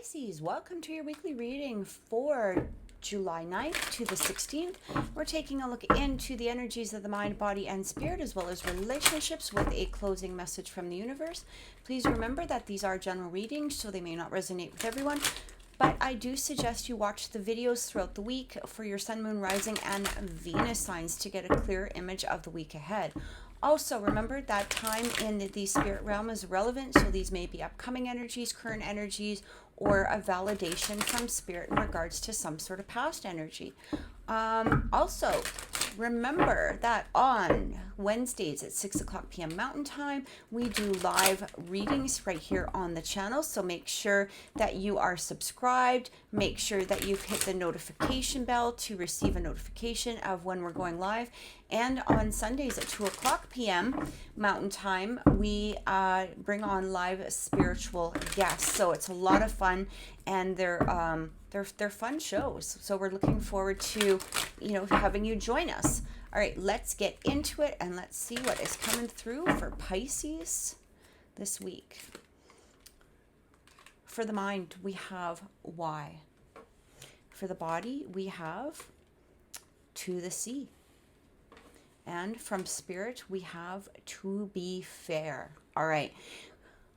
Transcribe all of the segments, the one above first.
Pisces, welcome to your weekly reading for July 9th to the 16th. We're taking a look into the energies of the mind, body, and spirit, as well as relationships, with a closing message from the universe. Please remember that these are general readings, so they may not resonate with everyone. But I do suggest you watch the videos throughout the week for your sun, moon, rising, and Venus signs to get a clear image of the week ahead. Also, remember that time in the spirit realm is relevant, so these may be upcoming energies, current energies, or a validation from spirit in regards to some sort of past energy. Also, remember that on Wednesdays at 6 o'clock p.m. Mountain Time, we do live readings right here on the channel. So make sure that you are subscribed. Make sure that you've hit the notification bell to receive a notification of when we're going live. And on Sundays at 2 o'clock p.m. Mountain Time, we bring on live spiritual guests. So it's a lot of fun, and they're fun shows. So we're looking forward to, having you join us. All right, let's get into it and let's see what is coming through for Pisces this week. For the mind, we have why. For the body, we have to the sea. And from spirit, we have to be fair. All right.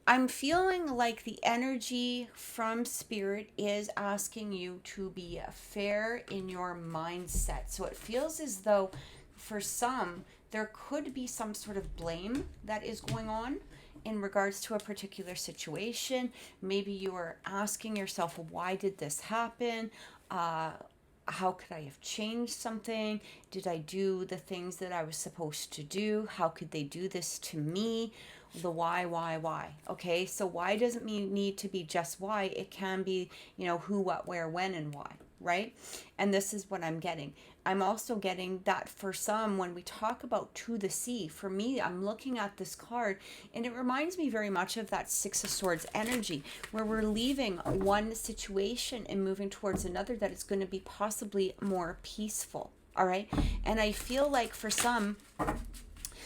I'm feeling like the energy from spirit is asking you to be fair in your mindset. So it feels as though for some, there could be some sort of blame that is going on in regards to a particular situation. Maybe you are asking yourself, why did this happen? How could I have changed something? Did I do the things that I was supposed to do? How could they do this to me? The why. Okay, so why doesn't need to be just why. It can be, who, what, where, when, and why, right? And this is what I'm getting. I'm also getting that for some, when we talk about to the sea, for me, I'm looking at this card and it reminds me very much of that Six of Swords energy, where we're leaving one situation and moving towards another that is going to be possibly more peaceful. All right. And I feel like for some,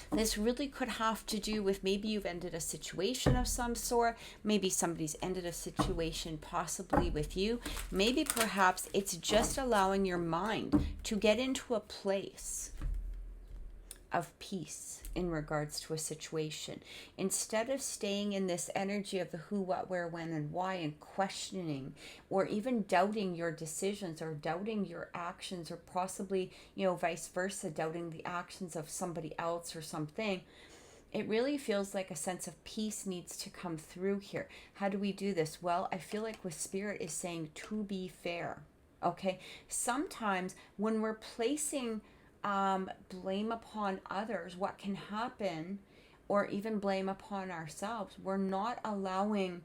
this really could have to do with maybe you've ended a situation of some sort. Maybe somebody's ended a situation possibly with you. Maybe perhaps it's just allowing your mind to get into a place of peace in regards to a situation, instead of staying in this energy of the who, what, where, when, and why, and questioning or even doubting your decisions or doubting your actions, or possibly, vice versa, doubting the actions of somebody else or something. It really feels like a sense of peace needs to come through here. How do we do this? Well, I feel like with spirit is saying to be fair. Okay, sometimes when we're placing blame upon others, what can happen, or even blame upon ourselves, we're not allowing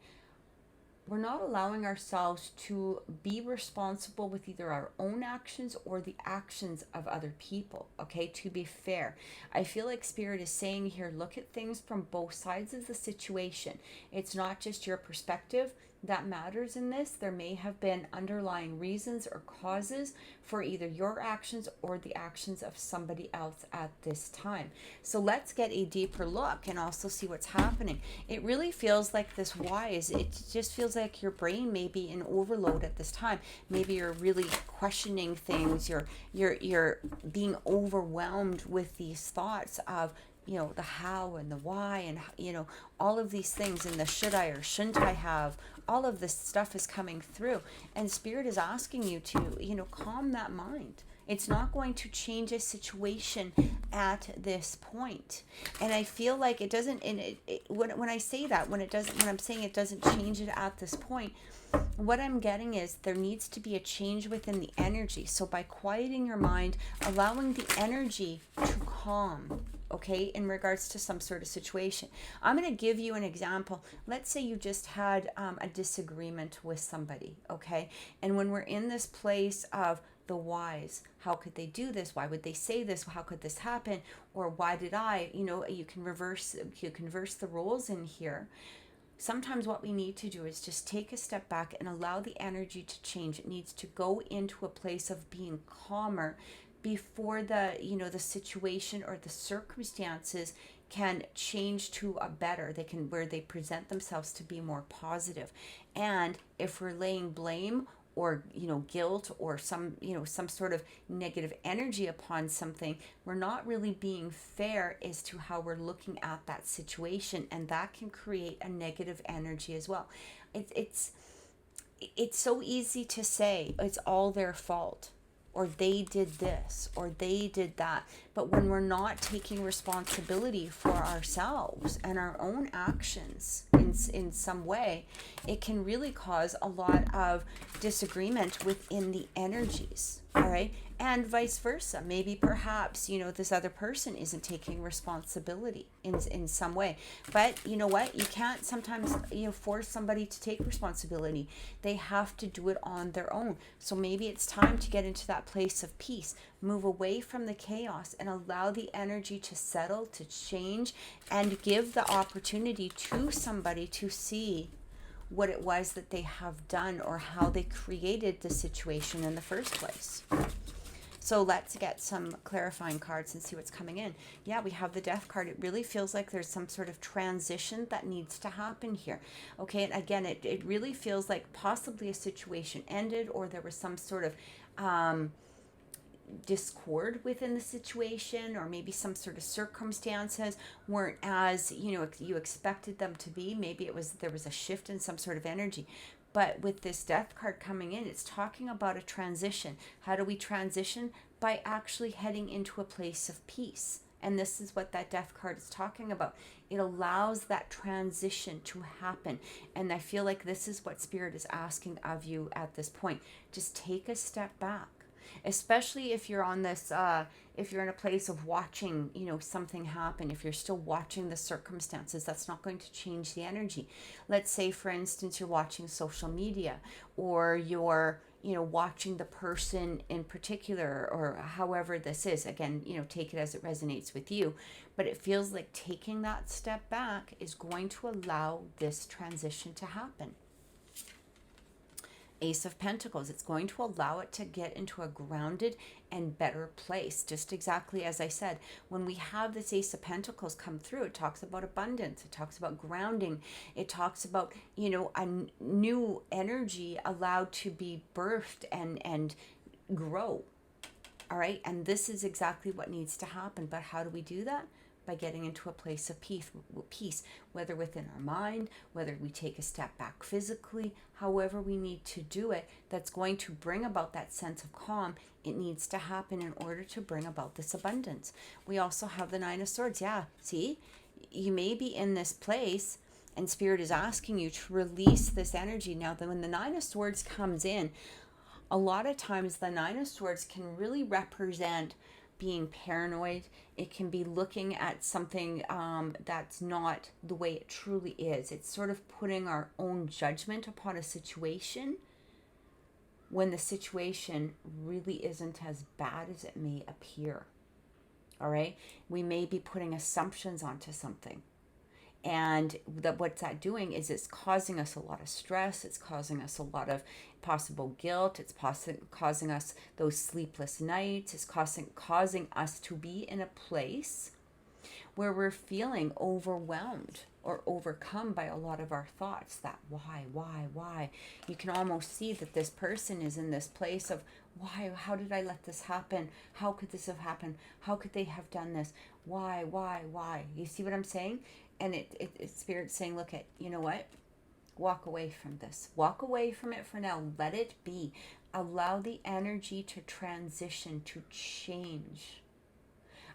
ourselves to be responsible with either our own actions or the actions of other people. Okay, to be fair, I feel like spirit is saying here, look at things from both sides of the situation. It's not just your perspective that matters in this. There may have been underlying reasons or causes for either your actions or the actions of somebody else at this time. So let's get a deeper look and also see what's happening. It really feels like this wise. It just feels like your brain may be in overload at this time. Maybe you're really questioning things. You're being overwhelmed with these thoughts of, the how and the why, and, all of these things, and the should I or shouldn't I have. All of this stuff is coming through, and spirit is asking you to, calm that mind. It's not going to change a situation at this point. And I feel like it doesn't, and when I say that, when I'm saying it doesn't change it at this point, what I'm getting is there needs to be a change within the energy. So by quieting your mind, allowing the energy to calm, okay, in regards to some sort of situation. I'm going to give you an example. Let's say you just had a disagreement with somebody, okay? And when we're in this place of the whys, how could they do this? Why would they say this? How could this happen? Or why did I? You can reverse the roles in here. Sometimes what we need to do is just take a step back and allow the energy to change. It needs to go into a place of being calmer before the situation or the circumstances can change to a better. They can, where they present themselves to be more positive. And if we're laying blame or, you know, guilt or some, you know, some sort of negative energy upon something, we're not really being fair as to how we're looking at that situation, and that can create a negative energy as well. It's so easy to say it's all their fault, or they did this, or they did that. But when we're not taking responsibility for ourselves and our own actions in some way, it can really cause a lot of disagreement within the energies, all right? And vice versa. Maybe perhaps, you know, this other person isn't taking responsibility in some way. But you know what? You can't sometimes, you know, force somebody to take responsibility. They have to do it on their own. So maybe it's time to get into that place of peace, move away from the chaos, and allow the energy to settle, to change, and give the opportunity to somebody to see what it was that they have done or how they created the situation in the first place. So let's get some clarifying cards and see what's coming in. Yeah, we have the Death card. It really feels like there's some sort of transition that needs to happen here. Okay, and again, it really feels like possibly a situation ended, or there was some sort of discord within the situation, or maybe some sort of circumstances weren't as, you know, you expected them to be. Maybe there was a shift in some sort of energy. But with this Death card coming in, it's talking about a transition. How do we transition? By actually heading into a place of peace. And this is what that Death card is talking about. It allows that transition to happen. And I feel like this is what Spirit is asking of you at this point. Just take a step back. Especially if you're on this, if you're in a place of watching, you know, something happen, if you're still watching the circumstances, that's not going to change the energy. Let's say, for instance, you're watching social media, or you're, you know, watching the person in particular, or however this is. Again, you know, take it as it resonates with you. But it feels like taking that step back is going to allow this transition to happen. Ace of Pentacles, it's going to allow it to get into a grounded and better place. Just exactly as I said, when we have this Ace of Pentacles come through, it talks about abundance, it talks about grounding, it talks about, you know, a new energy allowed to be birthed and grow. All right, and this is exactly what needs to happen. But how do we do that? By getting into a place of peace, whether within our mind, whether we take a step back physically, however we need to do it, that's going to bring about that sense of calm. It needs to happen in order to bring about this abundance. We also have the Nine of Swords. Yeah, see, you may be in this place and Spirit is asking you to release this energy. Now, when the Nine of Swords comes in, a lot of times the Nine of Swords can really represent being paranoid. It can be looking at something that's not the way it truly is. It's sort of putting our own judgment upon a situation when the situation really isn't as bad as it may appear. All right? We may be putting assumptions onto something. And what's that doing is it's causing us a lot of stress. It's causing us a lot of possible guilt. It's causing us those sleepless nights. It's causing us to be in a place where we're feeling overwhelmed or overcome by a lot of our thoughts. That why? You can almost see that this person is in this place of why? How did I let this happen? How could this have happened? How could they have done this? Why? You see what I'm saying? And it's Spirit saying, look, you know what? Walk away from this. Walk away from it for now. Let it be. Allow the energy to transition, to change.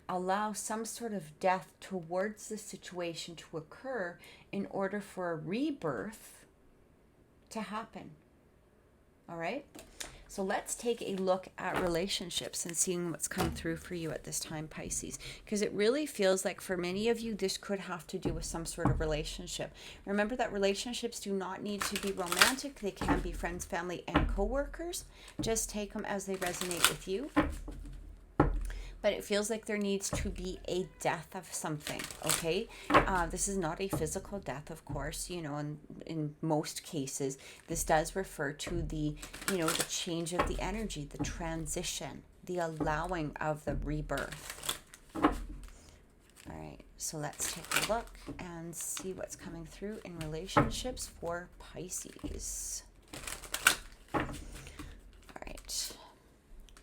Allow some sort of death towards the situation to occur in order for a rebirth to happen. All right? So let's take a look at relationships and seeing what's come through for you at this time, Pisces. Because it really feels like for many of you, this could have to do with some sort of relationship. Remember that relationships do not need to be romantic. They can be friends, family, and co-workers. Just take them as they resonate with you. But it feels like there needs to be a death of something, okay? This is not a physical death, of course, you know, in most cases. This does refer to the, you know, the change of the energy, the transition, the allowing of the rebirth. All right, So let's take a look and see what's coming through in relationships for Pisces. All right.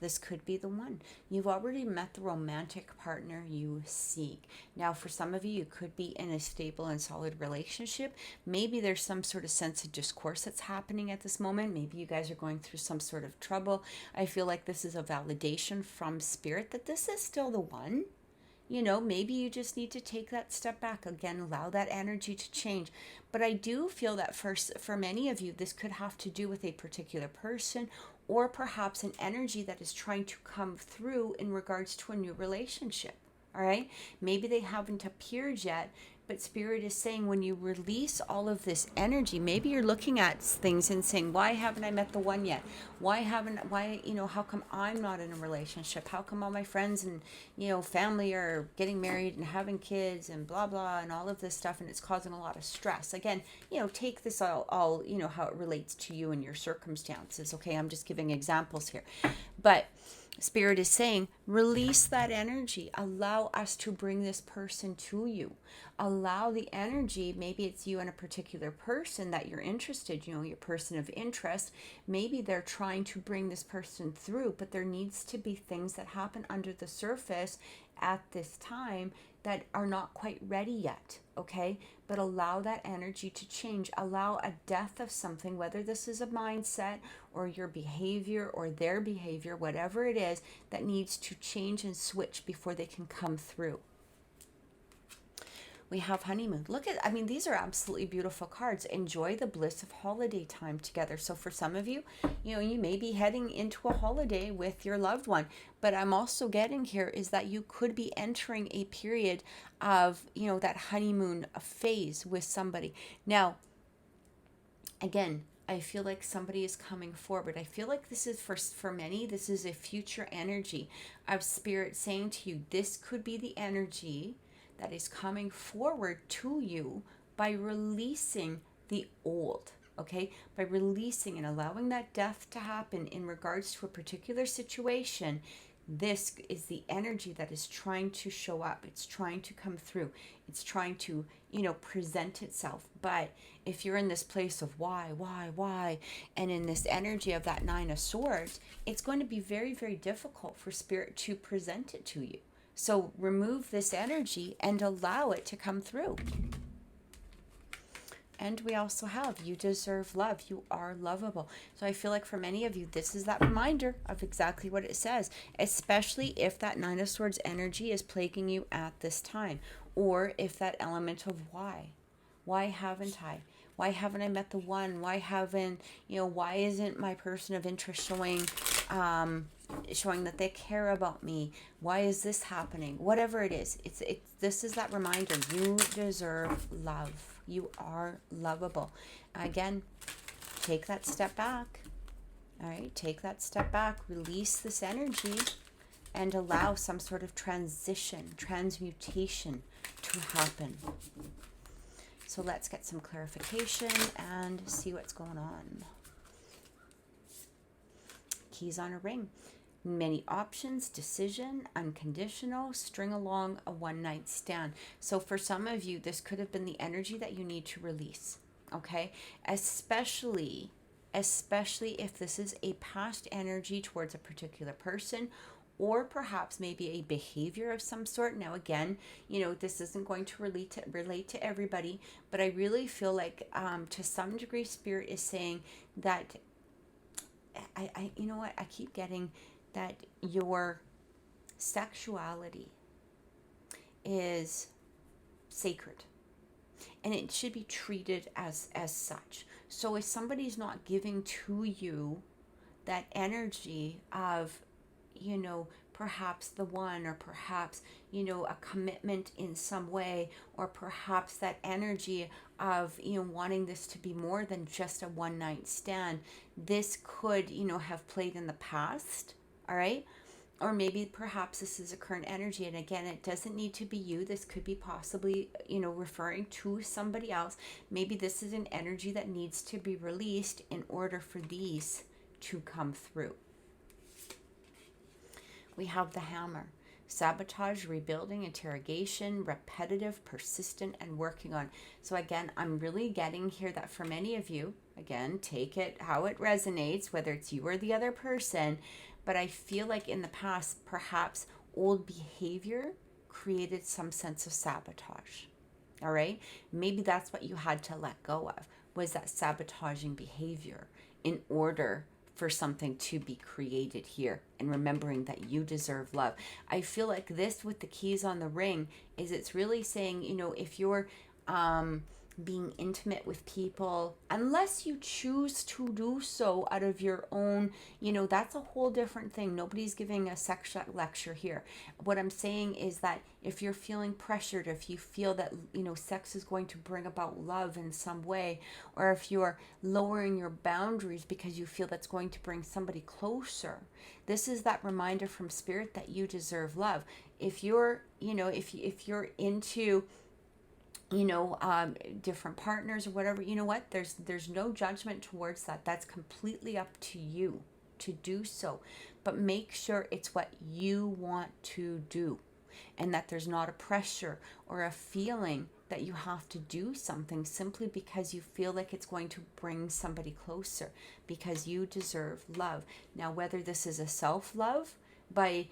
This could be the one. You've already met the romantic partner you seek. Now, for some of you, you could be in a stable and solid relationship. Maybe there's some sort of sense of discourse that's happening at this moment. Maybe you guys are going through some sort of trouble. I feel like this is a validation from spirit that this is still the one. You know, maybe you just need to take that step back again, allow that energy to change. But I do feel that for many of you, this could have to do with a particular person or perhaps an energy that is trying to come through in regards to a new relationship. All right. Maybe they haven't appeared yet, but Spirit is saying when you release all of this energy, maybe you're looking at things and saying, why haven't I met the one yet? How come I'm not in a relationship? How come all my friends and, family are getting married and having kids and blah, blah, and all of this stuff, and it's causing a lot of stress. Again, take this all, how it relates to you and your circumstances. Okay. I'm just giving examples here, but Spirit is saying, release that energy. Allow us to bring this person to you. Allow the energy. Maybe it's you and a particular person that you're interested, your person of interest. Maybe they're trying to bring this person through, but there needs to be things that happen under the surface at this time that are not quite ready yet, okay? But allow that energy to change. Allow a death of something, whether this is a mindset or your behavior or their behavior, whatever it is, that needs to change and switch before they can come through. We have honeymoon. These are absolutely beautiful cards. Enjoy the bliss of holiday time together. So for some of you, you may be heading into a holiday with your loved one, but I'm also getting here is that you could be entering a period of, that honeymoon phase with somebody. Now, again, I feel like somebody is coming forward. I feel like this is for many, this is a future energy of Spirit saying to you, this could be the energy that is coming forward to you by releasing the old, okay? By releasing and allowing that death to happen in regards to a particular situation. This is the energy that is trying to show up. It's trying to come through. It's trying to, present itself. But if you're in this place of why, and in this energy of that Nine of Swords, it's going to be very, very difficult for Spirit to present it to you. So remove this energy and allow it to come through. And we also have, you deserve love. You are lovable. So I feel like for many of you, this is that reminder of exactly what it says, especially if that Nine of Swords energy is plaguing you at this time, or if that element of why. Why haven't I? Why haven't I met the one? Why isn't my person of interest showing that they care about me? Why is this happening? Whatever it is, this is that reminder. You deserve love. You are lovable. Again, take that step back. All right, take that step back. Release this energy and allow some sort of transmutation to happen. So let's get some clarification and see what's going on. Keys on a ring. Many options, decision, unconditional, string along, a one-night stand. So for some of you, this could have been the energy that you need to release, okay? Especially if this is a past energy towards a particular person, or perhaps maybe a behavior of some sort. Now, again, this isn't going to relate to everybody, but I really feel like to some degree, Spirit is saying that I keep getting that your sexuality is sacred and it should be treated as such. So if somebody's not giving to you that energy of, perhaps the one, or perhaps, a commitment in some way, or perhaps that energy of, wanting this to be more than just a one night stand, this could, have played in the past. All right. Or maybe perhaps this is a current energy. And again, it doesn't need to be you. This could be possibly, referring to somebody else. Maybe this is an energy that needs to be released in order for these to come through. We have the hammer. Sabotage, rebuilding, interrogation, repetitive, persistent, and working on. So again, I'm really getting here that for many of you, again, take it how it resonates, whether it's you or the other person, but I feel like in the past, perhaps old behavior created some sense of sabotage. All right? Maybe that's what you had to let go of, was that sabotaging behavior in order for something to be created here, and remembering that you deserve love. I feel like this with the keys on the ring is it's really saying, you know, if you're being intimate with people, unless you choose to do so out of your own, you know, that's a whole different thing. Nobody's giving a sex lecture here. What I'm saying is that if you're feeling pressured, if you feel that, you know, sex is going to bring about love in some way, or if you're lowering your boundaries because you feel that's going to bring somebody closer, this is that reminder from Spirit that you deserve love. If you're, you know, if you're into, you know, different partners or whatever, you know what, there's no judgment towards that. That's completely up to you to do so, but make sure it's what you want to do, and that there's not a pressure or a feeling that you have to do something simply because you feel like it's going to bring somebody closer, because you deserve love. Now, whether this is a self-love by,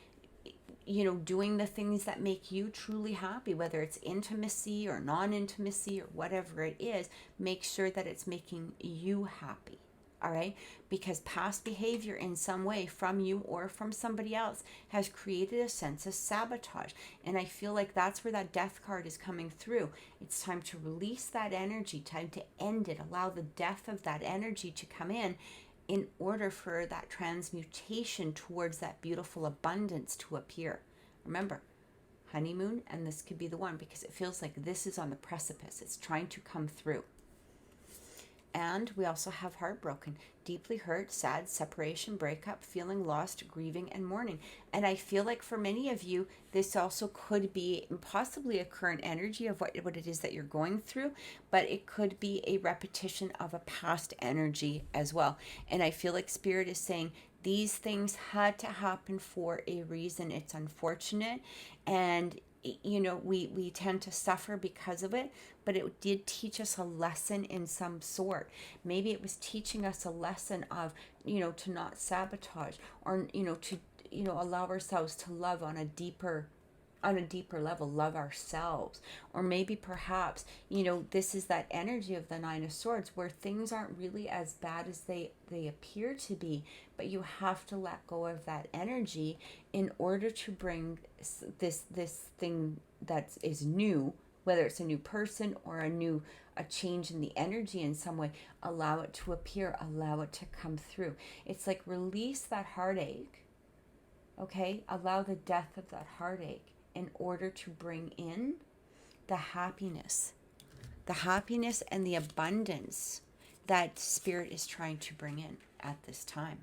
you know, doing the things that make you truly happy, whether it's intimacy or non-intimacy or whatever it is, make sure that it's making you happy. All right? Because past behavior in some way from you or from somebody else has created a sense of sabotage. And I feel like that's where that Death card is coming through. It's time to release that energy, time to end it, allow the death of that energy to come in order for that transmutation towards that beautiful abundance to appear. Remember, honeymoon, and this could be the one, because it feels like this is on the precipice. It's trying to come through. And we also have heartbroken, deeply hurt, sad, separation, breakup, feeling lost, grieving, and mourning. And I feel like for many of you, this also could be possibly a current energy of what it is that you're going through, but it could be a repetition of a past energy as well. And I feel like Spirit is saying these things had to happen for a reason. It's unfortunate, and you know, we tend to suffer because of it, but it did teach us a lesson in some sort. Maybe it was teaching us a lesson of, you know, to not sabotage, or, you know, to, you know, allow ourselves to love on a deeper level, love ourselves. Or maybe perhaps, you know, this is that energy of the Nine of Swords where things aren't really as bad as they appear to be, but you have to let go of that energy in order to bring this thing that is new, whether it's a new person or a change in the energy in some way. Allow it to appear, allow it to come through. It's like release that heartache, okay? Allow the death of that heartache in order to bring in the happiness and the abundance that Spirit is trying to bring in at this time.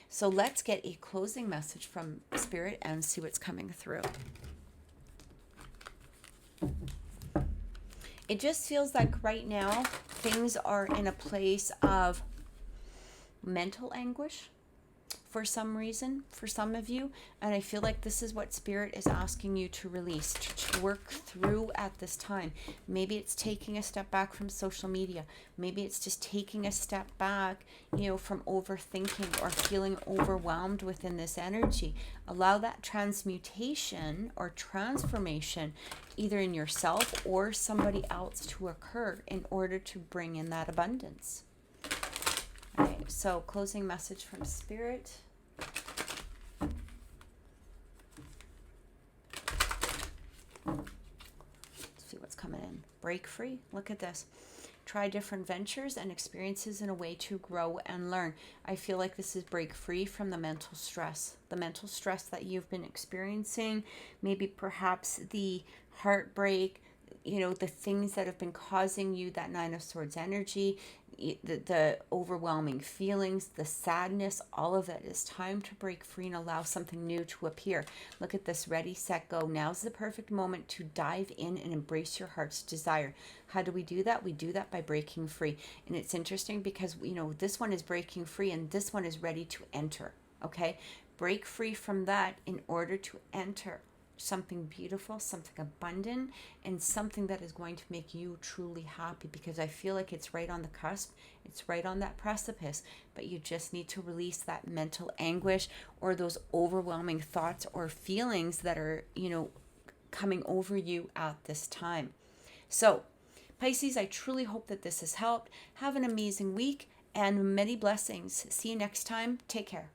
So let's get a closing message from Spirit and see what's coming through. It just feels like right now things are in a place of mental anguish for some reason, for some of you. And I feel like this is what Spirit is asking you to release, to work through at this time. Maybe it's taking a step back from social media. Maybe it's just taking a step back, you know, from overthinking or feeling overwhelmed within this energy. Allow that transmutation or transformation either in yourself or somebody else to occur in order to bring in that abundance. All right, so closing message from Spirit. Let's see what's coming in. Break free. Look at this. Try different ventures and experiences in a way to grow and learn. I feel like this is break free from the mental stress that you've been experiencing, maybe perhaps the heartbreak, you know, the things that have been causing you that Nine of Swords energy, the overwhelming feelings, the sadness, all of it. Is time to break free and allow something new to appear. Look at this. Ready, set, go. Now's the perfect moment to dive in and embrace your heart's desire. How do we do that? We do that by breaking free. And it's interesting because, you know, this one is breaking free and this one is ready to enter. okay? Break free from that in order to enter something beautiful, something abundant, and something that is going to make you truly happy, because I feel like it's right on the cusp. It's right on that precipice, but you just need to release that mental anguish or those overwhelming thoughts or feelings that are, coming over you at this time. So, Pisces, I truly hope that this has helped. Have an amazing week and many blessings. See you next time. Take care.